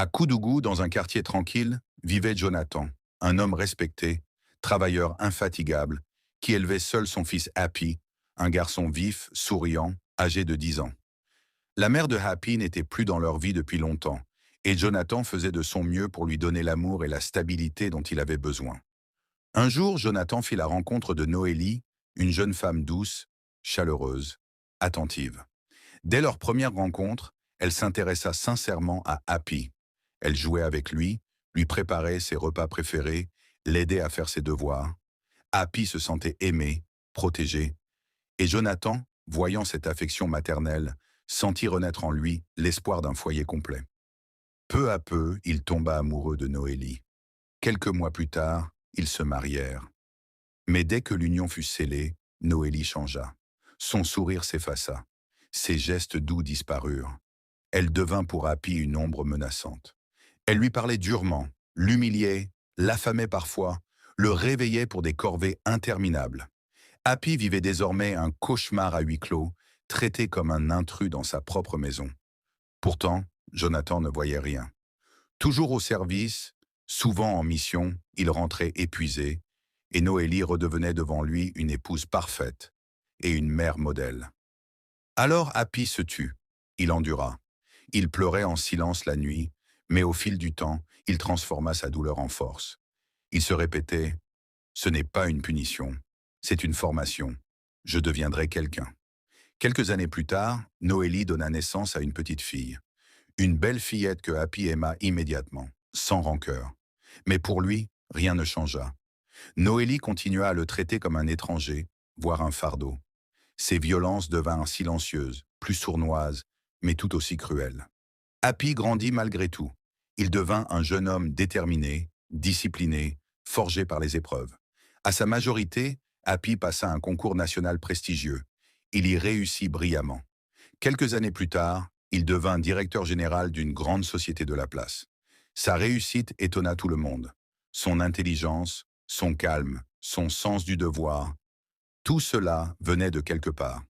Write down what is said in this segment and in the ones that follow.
À Koudougou, dans un quartier tranquille, vivait Jonathan, un homme respecté, travailleur infatigable, qui élevait seul son fils Happy, un garçon vif, souriant, âgé de 10 ans. La mère de Happy n'était plus dans leur vie depuis longtemps, et Jonathan faisait de son mieux pour lui donner l'amour et la stabilité dont il avait besoin. Un jour, Jonathan fit la rencontre de Noélie, une jeune femme douce, chaleureuse, attentive. Dès leur première rencontre, elle s'intéressa sincèrement à Happy. Elle jouait avec lui préparait ses repas préférés, l'aidait à faire ses devoirs. Happy se sentait aimé, protégé, et Jonathan, voyant cette affection maternelle, sentit renaître en lui l'espoir d'un foyer complet. Peu à peu, il tomba amoureux de Noélie. Quelques mois plus tard, ils se marièrent. Mais dès que l'union fut scellée, Noélie changea. Son sourire s'effaça. Ses gestes doux disparurent. Elle devint pour Happy une ombre menaçante. Elle lui parlait durement, l'humiliait, l'affamait parfois, le réveillait pour des corvées interminables. Happy vivait désormais un cauchemar à huis clos, traité comme un intrus dans sa propre maison. Pourtant, Jonathan ne voyait rien. Toujours au service, souvent en mission, il rentrait épuisé, et Noélie redevenait devant lui une épouse parfaite et une mère modèle. Alors Happy se tut. Il endura. Il pleurait en silence la nuit, mais au fil du temps, il transforma sa douleur en force. Il se répétait: ce n'est pas une punition, c'est une formation. Je deviendrai quelqu'un. Quelques années plus tard, Noélie donna naissance à une petite fille. Une belle fillette que Happy aima immédiatement, sans rancœur. Mais pour lui, rien ne changea. Noélie continua à le traiter comme un étranger, voire un fardeau. Ses violences devinrent silencieuses, plus sournoises, mais tout aussi cruelles. Happy grandit malgré tout. Il devint un jeune homme déterminé, discipliné, forgé par les épreuves. À sa majorité, Happy passa un concours national prestigieux. Il y réussit brillamment. Quelques années plus tard, il devint directeur général d'une grande société de la place. Sa réussite étonna tout le monde. Son intelligence, son calme, son sens du devoir, tout cela venait de quelque part.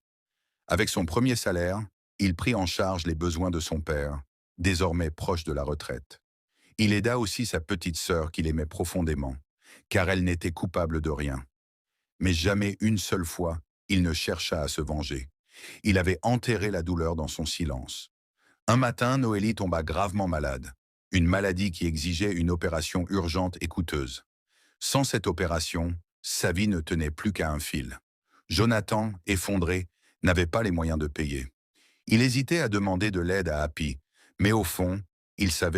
Avec son premier salaire, il prit en charge les besoins de son père, désormais proche de la retraite. Il aida aussi sa petite sœur qu'il aimait profondément, car elle n'était coupable de rien. Mais jamais une seule fois, il ne chercha à se venger. Il avait enterré la douleur dans son silence. Un matin, Noélie tomba gravement malade, une maladie qui exigeait une opération urgente et coûteuse. Sans cette opération, sa vie ne tenait plus qu'à un fil. Jonathan, effondré, n'avait pas les moyens de payer. Il hésitait à demander de l'aide à Happy, mais au fond, il savait